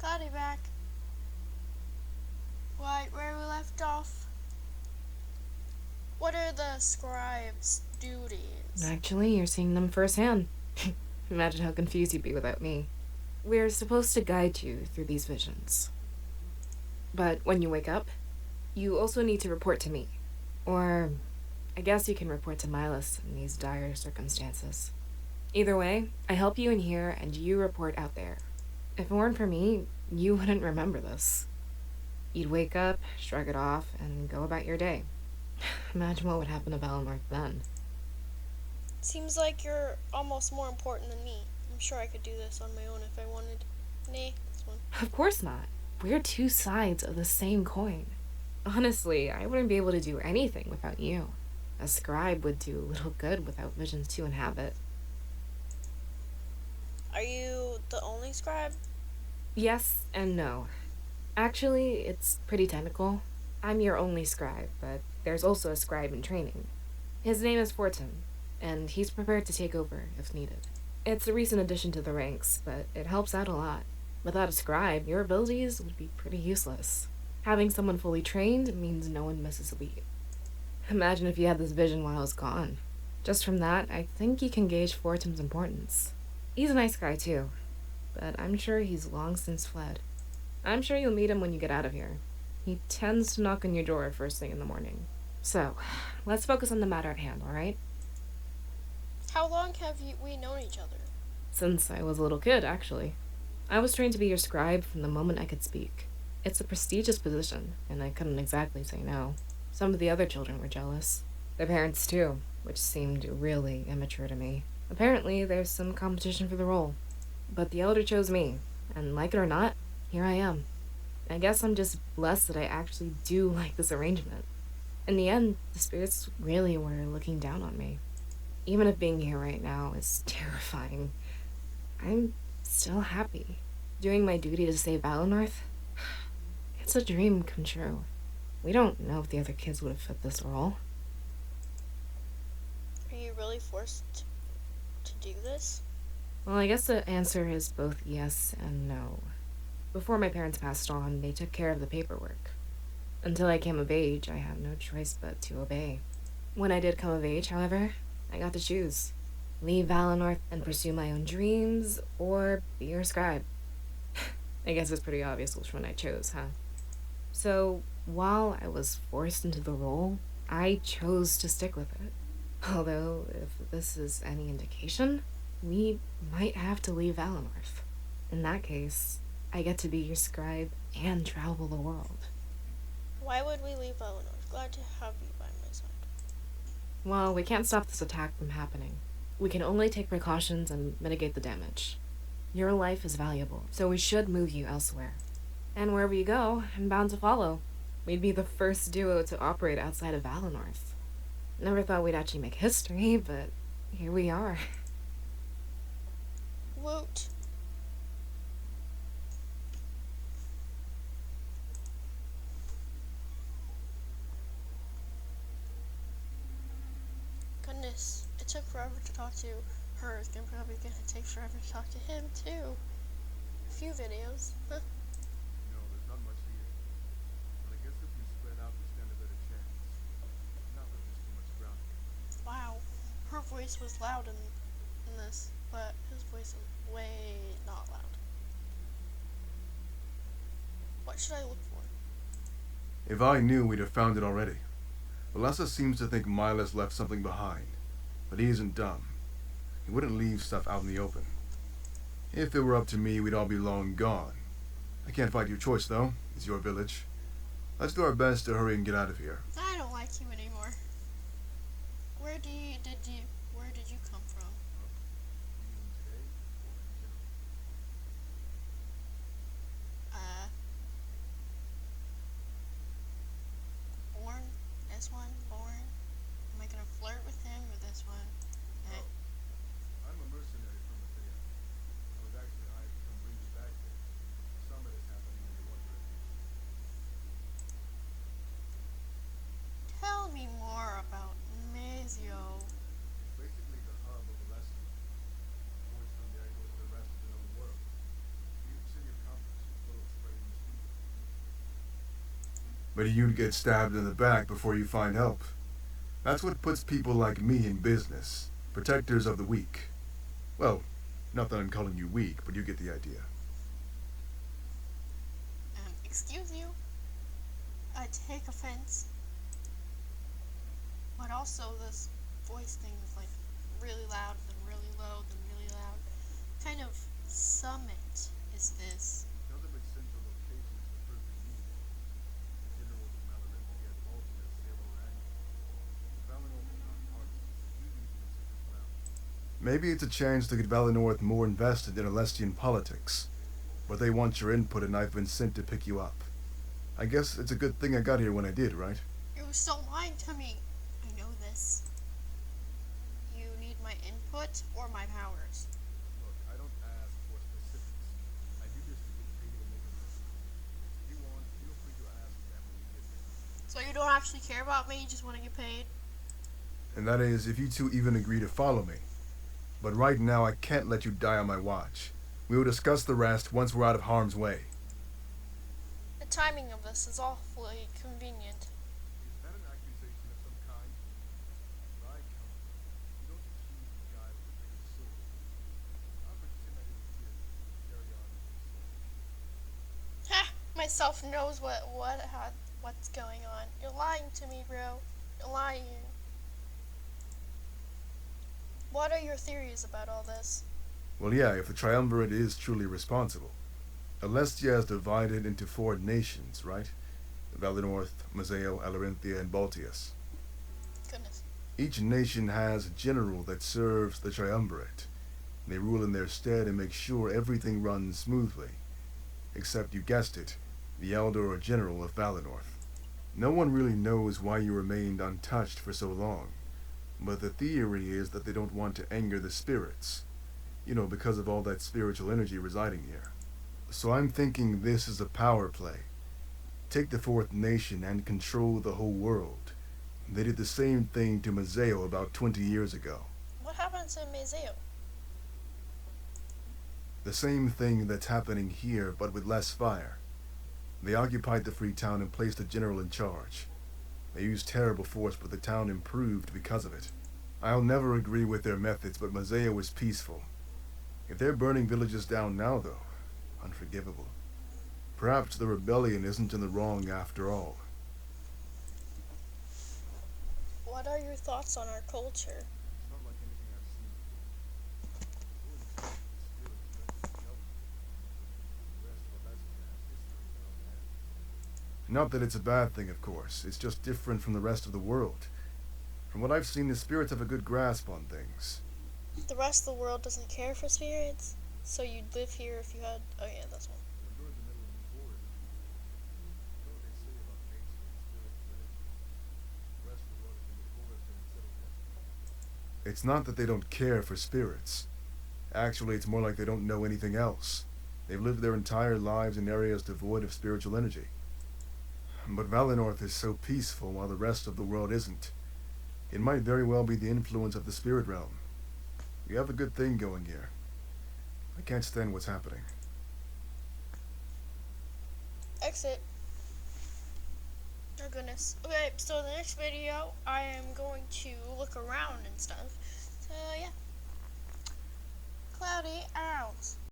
Cloudy back. Right where we left off. What are the scribe's duties? Actually, you're seeing them firsthand. Imagine how confused you'd be without me. We're supposed to guide you through these visions. But when you wake up, you also need to report to me. Or, I guess you can report to Milas in these dire circumstances. Either way, I help you in here and you report out there. If it weren't for me, you wouldn't remember this. You'd wake up, shrug it off, and go about your day. Imagine what would happen to Valinorth then. Seems like you're almost more important than me. I'm sure I could do this on my own if I wanted. Nay, this one. Of course not. We're two sides of the same coin. Honestly, I wouldn't be able to do anything without you. A scribe would do little good without visions to inhabit. Are you the only scribe? Yes and no. Actually, it's pretty technical. I'm your only scribe, but there's also a scribe in training. His name is Fortin, and he's prepared to take over if needed. It's a recent addition to the ranks, but it helps out a lot. Without a scribe, your abilities would be pretty useless. Having someone fully trained means no one misses a beat. Imagine if you had this vision while I was gone. Just from that, I think you can gauge Fortin's importance. He's a nice guy too, but I'm sure he's long since fled. I'm sure you'll meet him when you get out of here. He tends to knock on your door first thing in the morning. So, let's focus on the matter at hand, alright? How long have we known each other? Since I was a little kid, actually. I was trained to be your scribe from the moment I could speak. It's a prestigious position, and I couldn't exactly say no. Some of the other children were jealous. Their parents too, which seemed really immature to me. Apparently, there's some competition for the role. But the elder chose me, and like it or not, here I am. I guess I'm just blessed that I actually do like this arrangement. In the end, the spirits really were looking down on me. Even if being here right now is terrifying, I'm still happy. Doing my duty to save Valinorth, it's a dream come true. We don't know if the other kids would have fit this role. Are you really forced to do this? Well, I guess the answer is both yes and no. Before my parents passed on, they took care of the paperwork. Until I came of age, I had no choice but to obey. When I did come of age, however, I got to choose. Leave Valinorth and pursue my own dreams, or be your scribe. I guess it's pretty obvious which one I chose, huh? So, while I was forced into the role, I chose to stick with it. Although, if this is any indication, we might have to leave Valinorth. In that case, I get to be your scribe and travel the world. Why would we leave Valinorth? Glad to have you by my side. Well, we can't stop this attack from happening. We can only take precautions and mitigate the damage. Your life is valuable, so we should move you elsewhere. And wherever you go, I'm bound to follow. We'd be the first duo to operate outside of Valinorth. Never thought we'd actually make history, but here we are. Woot. Goodness, it took forever to talk to her. It's probably gonna take forever to talk to him too. A few videos. Huh. No, there's not much here. But I guess if we spread out, we stand a better chance. Not that there's too much ground here. Wow, her voice was loud in this, but his voice is way not loud. What should I look for? If I knew, we'd have found it already. Alessia seems to think Milas left something behind, but he isn't dumb. He wouldn't leave stuff out in the open. If it were up to me, we'd all be long gone. I can't fight your choice, though. It's your village. Let's do our best to hurry and get out of here. I don't like you anymore. Where did you come from? Born? This one? Born? Am I gonna flirt with him or this one? Eh. I'm a mercenary from the Thea. I was actually hired to come bring you back here. Some of this happened when you were Tell me more about Mazio. basically the hub of Alestia. Forged from there goes to the rest of the known world. Huge city of commerce, full of but you'd get stabbed in the back before you find help. That's what puts people like me in business. Protectors of the weak. Well, not that I'm calling you weak, but you get the idea. Excuse you? I take offense. But also this voice thing is like really loud, then really low, then really loud. What kind of summit is this? Maybe it's a chance to get Valinorth more invested in Alestian politics. But they want your input and I've been sent to pick you up. I guess it's a good thing I got here when I did, right? You're still lying to me. I know this. You need my input or my powers. Look, I don't ask for specifics. I do this to get paid to make a living. If you want, feel free to ask them when you get there. So you don't actually care about me, you just want to get paid? And that is, if you two even agree to follow me. But right now, I can't let you die on my watch. We will discuss the rest once we're out of harm's way. The timing of this is awfully convenient. Is that an accusation of some kind? By count, you don't accuse the guy with the bigger sword. I'll pretend I didn't hear you. Carry on with your story. Ha! Myself knows what's going on. You're lying to me, bro. You're lying. What are your theories about all this? Well, yeah, if the Triumvirate is truly responsible. Alestia is divided into 4 nations, right? Valinorth, Mazeo, Alarinthia, and Baltius. Goodness. Each nation has a general that serves the Triumvirate. They rule in their stead and make sure everything runs smoothly. Except, you guessed it, the Elder or General of Valinorth. No one really knows why you remained untouched for so long. But the theory is that they don't want to anger the spirits. You know, because of all that spiritual energy residing here. So I'm thinking this is a power play. Take the 4th nation and control the whole world. They did the same thing to Mazeo about 20 years ago. What happened to Mazeo? The same thing that's happening here, but with less fire. They occupied the free town and placed a general in charge. They used terrible force, but the town improved because of it. I'll never agree with their methods, but Mazeo is peaceful. If they're burning villages down now, though, unforgivable. Perhaps the rebellion isn't in the wrong after all. What are your thoughts on our culture? Not that it's a bad thing, of course. It's just different from the rest of the world. From what I've seen, the spirits have a good grasp on things. The rest of the world doesn't care for spirits? So you'd live here if you had... Oh yeah, that's one. It's not that they don't care for spirits. Actually, it's more like they don't know anything else. They've lived their entire lives in areas devoid of spiritual energy. But Valinorth is so peaceful while the rest of the world isn't. It might very well be the influence of the spirit realm. You have a good thing going here. I can't stand what's happening. Exit. Oh goodness. Okay, so the next video, I am going to look around and stuff. So yeah. Cloudy out.